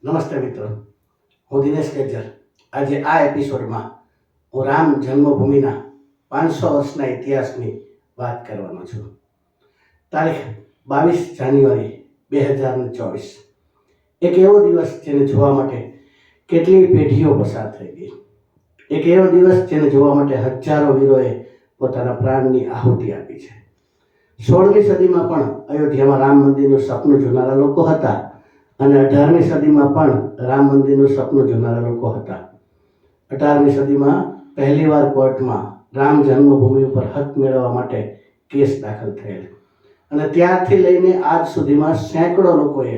નમસ્તે મિત્રો, હું દિનેશ કેજર. આજે આ એપિસોડમાં હું રામ જન્મભૂમિના 500 વર્ષના ઇતિહાસની વાત કરવાનો છું. તારીખ 22 જાન્યુઆરી 2024. એક એવો દિવસ જેને જોવા માટે કેટલી પેઢીઓ પસાર થઈ ગઈ. એક એવો દિવસ જેને જોવા માટે હજારો વીરોએ પોતાના પ્રાણની આહુતિ આપી છે. 16મી સદીમાં પણ અયોધ્યામાં રામ મંદિરનું સપનું જોનારા લોકો હતા અને 18મી સદીમાં પણ રામ મંદિરનું સપનું જોનારા લોકો હતા. 18મી સદીમાં પહેલીવાર કોર્ટમાં રામ જન્મભૂમિ ઉપર હક મેળવવા માટે કેસ દાખલ થયેલ અને ત્યારથી લઈને આજ સુધીમાં સેંકડો લોકોએ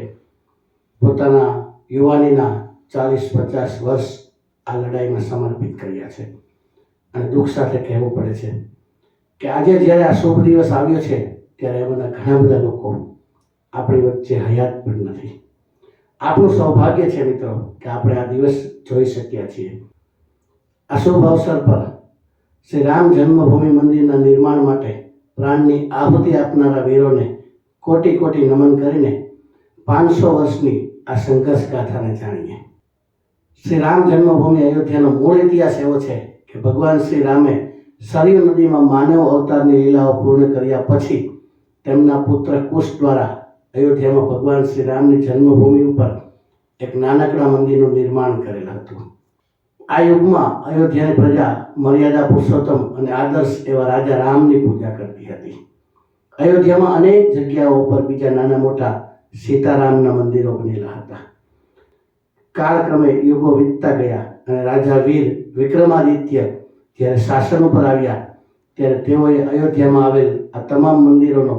પોતાના યુવાનીના 40-50 વર્ષ આ લડાઈમાં સમર્પિત કર્યા છે. અને દુઃખ સાથે કહેવું પડે છે કે આજે જ્યારે આ શુભ દિવસ આવ્યો છે ત્યારે એમાંના ઘણા બધા લોકો આપણી વચ્ચે હયાત પણ નથી. આપણું સૌભાગ્ય છે મિત્રો કે આપણે આ દિવસ જોઈ શક્યા છીએ. આ શુભ અવસર પર શ્રી રામ જન્મભૂમિ મંદિરના નિર્માણ માટે પ્રાણની આહુતિ આપનારા વીરોને કોટી કોટી નમન કરીને 500 વર્ષની આ સંઘર્ષ ગાથાને જાણીએ. શ્રી રામ જન્મભૂમિ અયોધ્યાનો મૂળ ઇતિહાસ એવો છે કે ભગવાન શ્રી રામે સરયુ નદીમાં માનવ અવતારની લીલાઓ પૂર્ણ કર્યા પછી તેમના પુત્ર કુશ દ્વારા અયોધ્યામાં ભગવાન શ્રી રામની જન્મભૂમિ ઉપર એક નાનકડા મંદિરનું નિર્માણ કરેલ હતું. આ યુગમાં અયોધ્યાની પ્રજા મર્યાદા પુરુષોત્તમ અને આદર્શ એવા રાજા રામની પૂજા કરતી હતી. અયોધ્યામાં અનેક જગ્યાઓ પર બીજા નાના મોટા સીતારામના મંદિરો બનેલા હતા. કાળક્રમે યુગો વીતતા ગયા અને રાજા વીર વિક્રમાદિત્ય જ્યારે શાસન ઉપર આવ્યા ત્યારે તેઓએ અયોધ્યામાં આવેલ આ તમામ મંદિરોનો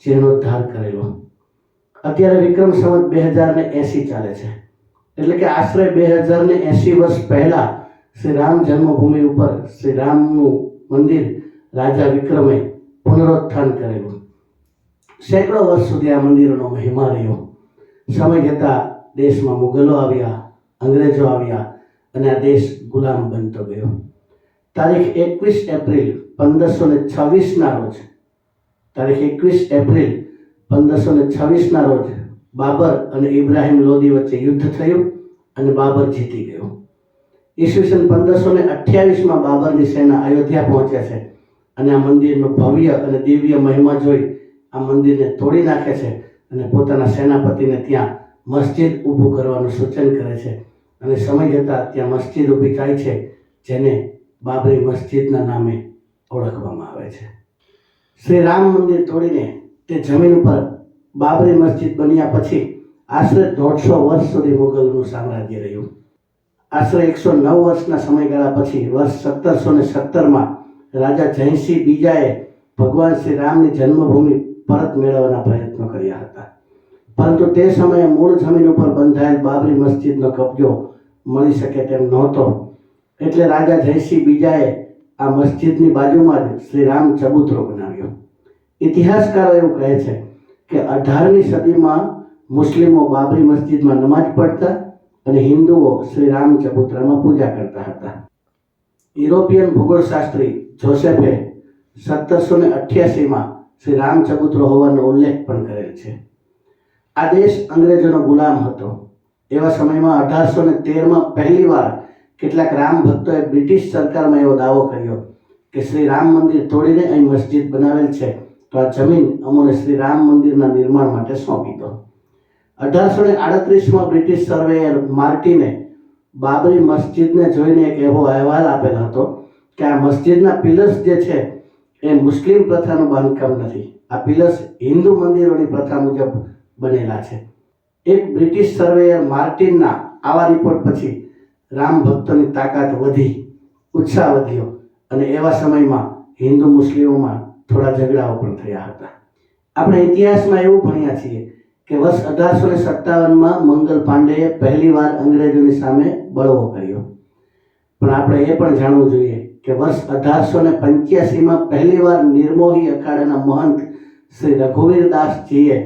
જીર્ણોદ્ધાર કરેલો. અત્યારે વિક્રમ સંવત 2080 ચાલે છે, એટલે કે આશરે 2080 વર્ષ પહેલા શ્રી રામ જન્મભૂમિ ઉપર શ્રી રામનું મંદિર રાજા વિક્રમે પુનરુત્થાન કરેલું. સેંકડો વર્ષ સુધી આ મંદિરોનો મહિમા રહ્યો. સમય જતાં દેશમાં મુગલો આવ્યા, અંગ્રેજો આવ્યા અને આ દેશ ગુલામ બનતો ગયો. તારીખ 21 એપ્રિલ 1526ના રોજ રોજ બાબર અને ઇબ્રાહિમ લોદી વચ્ચે યુદ્ધ થયું અને બાબર જીતી ગયો. ઈસવીસન 1528માં બાબરની સેના અયોધ્યા પહોંચે છે અને આ મંદિરનો ભવ્ય અને દિવ્ય મહિમા જોઈ આ મંદિરને તોડી નાખે છે અને પોતાના સેનાપતિને ત્યાં મસ્જિદ ઊભું કરવાનું સૂચન કરે છે અને સમય જતાં ત્યાં મસ્જિદ ઊભી થાય છે, જેને બાબરી મસ્જિદના નામે ઓળખવામાં આવે છે. શ્રી રામ મંદિર તોડીને તે જમીન ઉપર બાબરી મસ્જિદ બન્યા પછી આશરે 150 વર્ષ સુધી મુગલનું સામ્રાજ્ય રહ્યું. આશરે 109 વર્ષના સમયગાળા પછી વર્ષ 1717માં રાજા જયસિંહ બીજાએ ભગવાન શ્રી રામની જન્મભૂમિ પરત મેળવવાના પ્રયત્નો કર્યા હતા, પરંતુ તે સમયે મૂળ જમીન ઉપર બંધાયેલ બાબરી મસ્જિદનો કબજો મળી શકે તેમ નહોતો. એટલે રાજા જયસિંહ બીજાએ આ મસ્જિદની બાજુમાં જ શ્રી રામ ચબૂતરો બનાવ્યો. ઇતિહાસકારો એવું કહે છે કે 18મી સદીમાં મુસ્લિમો બાબરી મસ્જિદમાં નમાજ પઢતા અને હિન્દુઓ શ્રી રામ ચબૂતરામાં પૂજા કરતા હતા. યુરોપિયન ભૂગોળશાસ્ત્રી જોસેફે 1788માં શ્રી રામ ચબૂતરો હોવાનો ઉલ્લેખ પણ કરેલ છે. આ દેશ અંગ્રેજોનો ગુલામ હતો. એવા સમયમાં 1813માં પહેલીવાર કેટલાક રામ ભક્તોએ બ્રિટિશ સરકારમાં એવો દાવો કર્યો કે શ્રી રામ મંદિર તોડીને અહીં મસ્જિદ બનાવેલ છે, તો આ જમીન અમોને શ્રી રામ મંદિરના નિર્માણ માટે સોંપી દો. 1838માં બ્રિટિશ સર્વેયર માર્ટિને બાબરી મસ્જિદને જોઈને એક એવો અહેવાલ આપેલ હતો કે આ મસ્જિદના પિલર્સ જે છે એ મુસ્લિમ પ્રથાનું બાંધકામ નથી, આ પિલર્સ હિન્દુ મંદિરોની પ્રથા મુજબ બનેલા છે. એક બ્રિટિશ સર્વેયર માર્ટિનના આવા રિપોર્ટ પછી રામ ભક્તોની તાકાત વધી, ઉત્સાહ વધ્યો અને એવા સમયમાં હિન્દુ મુસ્લિમોમાં થોડા ઝઘડાઓ પણ થયા હતા. આપણે ઇતિહાસમાં એવું ભણ્યા છીએ કે વર્ષ 1857માં મંગલ પાંડેએ પહેલીવાર અંગ્રેજોની સામે બળવો કર્યો, પણ આપણે એ પણ જાણવું જોઈએ કે વર્ષ 1885માં પહેલીવાર નિર્મોહી અખાડાના મહંત શ્રી રઘુવીર દાસજીએ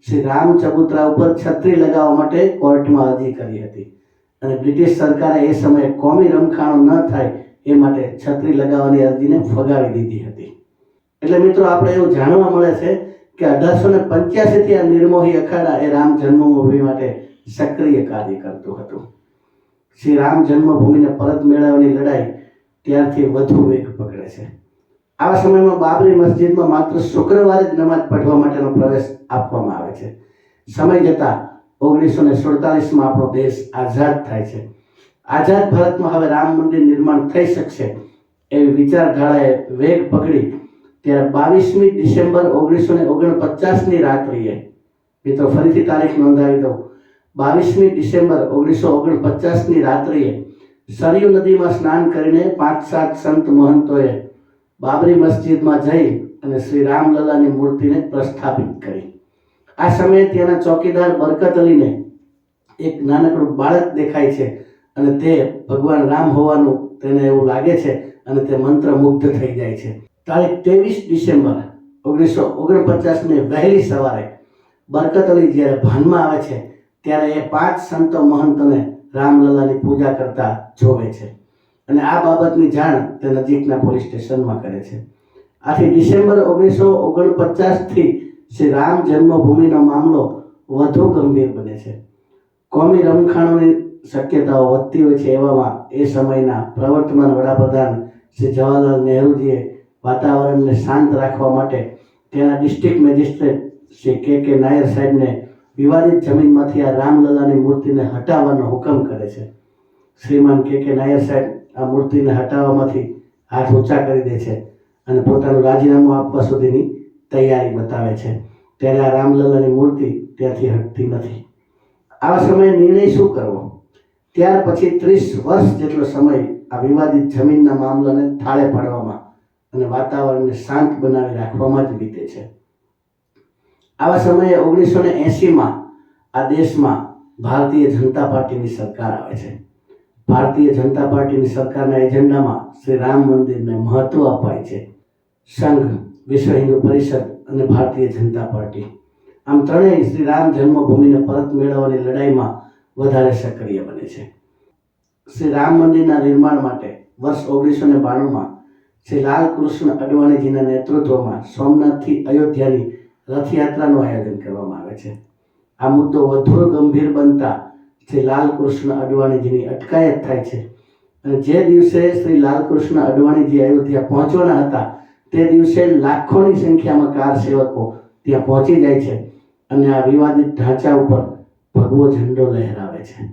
શ્રી રામ ચબૂતરા ઉપર છત્રી લગાવવા માટે કોર્ટમાં અરજી કરી હતી અને બ્રિટિશ સરકારે એ સમયે કોમી રમખાણો ન થાય એ માટે છત્રી લગાવવાની અરજીને ફગાવી દીધી હતી. એટલે મિત્રો આપણે એવું જાણવા મળે છે કે 1885થી આ નિર્મોહી અખાડા એ રામ જન્મભૂમિ માટે સક્રિય કાર્ય કરતું હતું. શ્રી રામ જન્મભૂમિને પરત મેળવવાની લડાઈ ત્યારથી વધુ વેગ પકડે છે. આવા સમયમાં બાબરી મસ્જિદમાં માત્ર શુક્રવારે જ નમાઝ પઢવા માટેનો પ્રવેશ આપવામાં આવે છે. સમય જતાં 1947માં આપણો દેશ આઝાદ થાય છે. આઝાદ ભારતમાં હવે રામ મંદિર નિર્માણ થઈ શકશે એવી વિચારધારાએ વેગ પકડી ત્યારે 22મી ડિસેમ્બર 1949ની રાત્રિએ, મિત્રો ફરીથી તારીખ નોંધાવી દઉં, 22મી ડિસેમ્બર 1949ની રાત્રિએ સરયુ નદીમાં સ્નાન કરીને 5-7 સંત મહંતોએ બાબરી મસ્જિદમાં જઈ અને શ્રી રામલલ્લાની મૂર્તિને પ્રસ્થાપિત કરી. આ સમયે ત્યાંના ચોકીદાર બરકત અલીને એક નાનકડું બાળક દેખાય છે અને તે ભગવાન રામ હોવાનું તેને એવું લાગે છે અને તે મંત્રમુગ્ધ થઈ જાય છે. તારીખ 23 ડિસેમ્બર 1949ની વહેલી સવારે બરકત અલી જ્યારે ભાનમાં આવે છે ત્યારે એ 5 સંતો મહંતોને રામલલ્લાની પૂજા કરતા જોવે છે અને આ બાબતની જાણ તે નજીકના પોલીસ સ્ટેશનમાં કરે છે. આથી ડિસેમ્બર 1949થી શ્રી રામ જન્મભૂમિનો મામલો વધુ ગંભીર બને છે. કોમી રમખાણોની શક્યતાઓ વધતી હોય છે. એવામાં એ સમયના પ્રવર્તમાન વડાપ્રધાન શ્રી જવાહરલાલ નહેરુજીએ વાતાવરણને શાંત રાખવા માટે તેના ડિસ્ટ્રિક્ટ મેજિસ્ટ્રેટ શ્રી કે નાયર સાહેબને વિવાદિત જમીનમાંથી આ રામલલ્લાની મૂર્તિને હટાવવાનો હુકમ કરે છે. શ્રીમાન કે નાયર સાહેબ આ મૂર્તિને હટાવવામાંથી હાથ ઊંચા કરી દે છે અને પોતાનું રાજીનામું આપવા સુધીની તૈયારી બતાવે છે. ત્યારે આ રામલલ્લાની મૂર્તિ ત્યાંથી હટતી નથી. આવા સમયે નિર્ણય શું કરવો? ત્યાર પછી 30 વર્ષ જેટલો સમય આ વિવાદિત જમીનના મામલાને થાળે પાડવામાં અને વાતાવરણને શાંત બનાવી રાખવામાં જ વીતે છે. આવા સમયે 1980માં આ દેશમાં ભારતીય જનતા પાર્ટીની સરકાર આવે છે. ભારતીય જનતા પાર્ટીની સરકારના એજન્ડામાં શ્રી રામ મંદિરને મહત્વ અપાય છે. સંઘ, વિશ્વ હિન્દુ પરિષદ અને ભારતીય જનતા પાર્ટી આમ ત્રણેય શ્રી રામ જન્મભૂમિને પરત મેળવવાની લડાઈમાં વધારે સક્રિય બને છે. શ્રી રામ મંદિરના નિર્માણ માટે વર્ષ 1992માં શ્રી લાલકૃષ્ણ અડવાણીજીના નેતૃત્વમાં સોમનાથથી અયોધ્યાની રથયાત્રાનું આયોજન કરવામાં આવે છે. આ મુદ્દો વધુ ગંભીર બનતા શ્રી લાલકૃષ્ણ અડવાણીજીની અટકાયત થાય છે અને જે દિવસે શ્રી લાલકૃષ્ણ અડવાણીજી અયોધ્યા પહોંચવાના હતા તે દિવસે લાખોની સંખ્યામાં કાર સેવકો ત્યાં પહોંચી જાય છે અને આ વિવાદિત ઢાંચા ઉપર ભગવો ઝંડો લહેરાવે છે.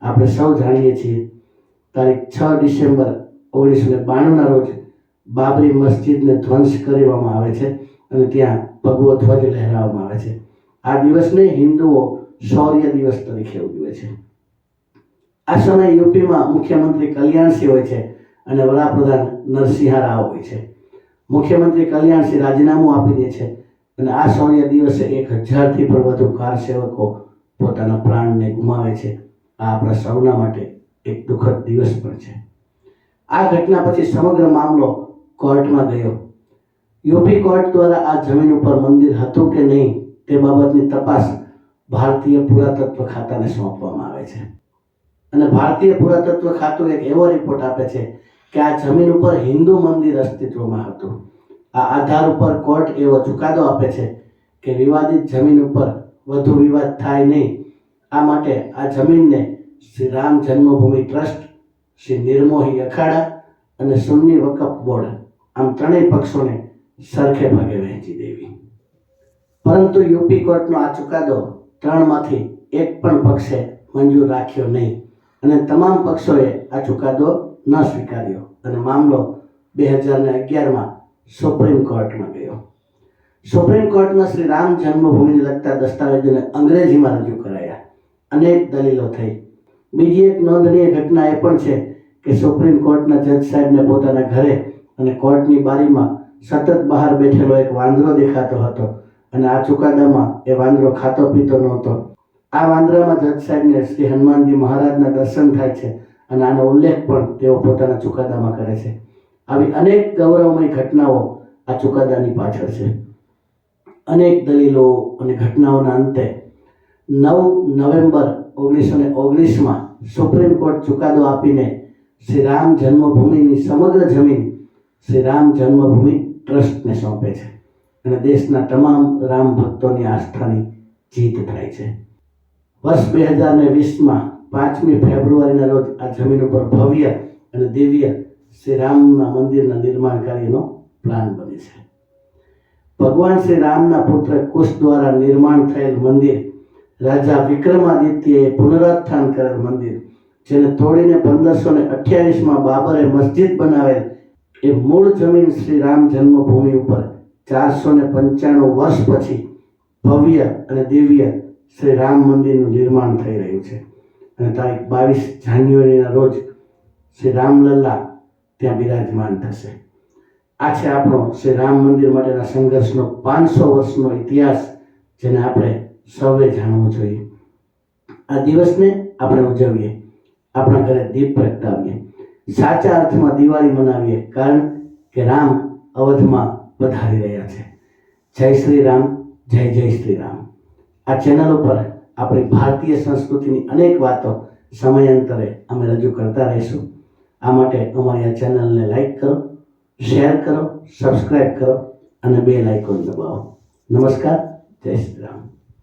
આપણે સૌ જાણીએ છીએ તારીખ 6 ડિસેમ્બર 1992ના રોજ બાબરી મસ્જિદને ધ્વંસ કરવામાં આવે છે અને ત્યાં ભગવો ધ્વજ લહેરાવવામાં આવે છે. આ દિવસને હિન્દુઓ શૌર્ય દિવસ તરીકે ઉજવે છે. આ સમયે યુપીમાં મુખ્યમંત્રી કલ્યાણસિંહ હોય છે અને વડાપ્રધાન નરસિંહ રાવ હોય છે. મુખ્યમંત્રી કલ્યાણસિંહ રાજીનામું આપી દે છે અને આ શૌર્ય દિવસે 1000થી પણ વધુ કાર સેવકો પોતાના પ્રાણને ગુમાવે છે. આ આપણા સૌના માટે એક દુઃખદ દિવસ પણ છે. આ ઘટના પછી સમગ્ર મામલો કોર્ટમાં ગયો. યુપી કોર્ટ દ્વારા આ જમીન ઉપર મંદિર હતું કે નહીં તે બાબતની તપાસ ભારતીય પુરાતત્વ ખાતાને સોંપવામાં આવે છે અને ભારતીય પુરાતત્વ ખાતું એક એવો રિપોર્ટ આપે છે કે આ જમીન ઉપર હિન્દુ મંદિર અસ્તિત્વમાં હતું. આ આધાર ઉપર કોર્ટ એવો ચુકાદો આપે છે કે વિવાદિત જમીન ઉપર વધુ વિવાદ થાય નહીં. આ માટે આ જમીનને શ્રી રામ જન્મભૂમિ ટ્રસ્ટ, શ્રી નિર્મોહી અખાડા અને સુન્ની વકફ બોર્ડ આમ ત્રણેય પક્ષોને સરખે ભાગે વહેંચી દેવી. પરંતુ યુપી કોર્ટનો આ ચુકાદો 3માંથી એક પણ પક્ષે મંજૂર રાખ્યો નહીં અને તમામ પક્ષોએ આ ચુકાદો ન સ્વીકાર્યો અને મામલો 2011માં સુપ્રીમ કોર્ટમાં ગયો. સુપ્રીમ કોર્ટમાં શ્રી રામ જન્મભૂમિને લગતા દસ્તાવેજોને અંગ્રેજીમાં રજૂ કરાયા. અનેક દલીલો થઈ. બીજી એક નોંધનીય ઘટના એ પણ છે કે સુપ્રીમ કોર્ટના જજ સાહેબને પોતાના ઘરે અને કોર્ટની બારીમાં સતત બહાર બેઠેલો એક વાંદરો દેખાતો હતો અને આ ચુકાદામાં એ વાંદરો ખાતો પીતો નહોતો. આ વાંદરામાં જજ સાહેબને શ્રી હનુમાનજી મહારાજના દર્શન થાય છે અને આનો ઉલ્લેખ પણ તેઓ પોતાના ચુકાદામાં કરે છે. આવી અનેક ગૌરવમય ઘટનાઓ આ ચુકાદાની પાછળ છે. અનેક દલીલો અને ઘટનાઓના અંતે 9 નવેમ્બર 1919માં સુપ્રીમ કોર્ટ ચુકાદો આપીને શ્રી રામ જન્મભૂમિની સમગ્ર જમીન શ્રી રામ જન્મભૂમિ ટ્રસ્ટને સોંપે છે અને દેશના તમામ રામ ભક્તોની આસ્થાની જીત થાય છે. વર્ષ 2020માં 5મી ફેબ્રુઆરીના રોજ આ જમીન ઉપર ભવ્ય અને દિવ્ય શ્રી રામના મંદિરના નિર્માણ કાર્યનો પ્લાન બને છે. ભગવાન શ્રી રામના પુત્ર કુશ દ્વારા નિર્માણ થયેલ મંદિર રાજા વિક્રમાદિત્યએ પુનરુત્થાન કરેલ મંદિર, જેને તોડીને 1528માં બાબરે મસ્જિદ બનાવેલ, એ મૂળ જમીન શ્રી રામ જન્મભૂમિ ઉપર 495 વર્ષ પછી ભવ્ય અને દિવ્ય શ્રી રામ મંદિરનું નિર્માણ થઈ રહ્યું છે. અને તારીખ 22 જાન્યુઆરીના રોજ શ્રી રામલલ્લા ત્યાં બિરાજમાન થશે. આ છે આપણો શ્રી રામ મંદિર માટેના સંઘર્ષનો 500 વર્ષનો ઇતિહાસ, જેને આપણે સૌએ જાણવું જોઈએ. આ દિવસને આપણે ઉજવીએ, આપણા ઘરે દીપ પ્રગટાવીએ, સાચા અર્થમાં દિવાળી મનાવીએ, કારણ કે રામ અવધમાં પધારી રહ્યા છે. જય શ્રી રામ, જય જય શ્રી રામ. આ ચેનલ ઉપર આપણી ભારતીય સંસ્કૃતિની અનેક વાતો સમયાંતરે અમે રજૂ કરતા રહીશું. આ માટે અમારી આ ચેનલને લાઈક કરો, શેર કરો, સબસ્ક્રાઈબ કરો અને બેલ આઇકોન દબાવો. નમસ્કાર, જય શ્રી રામ.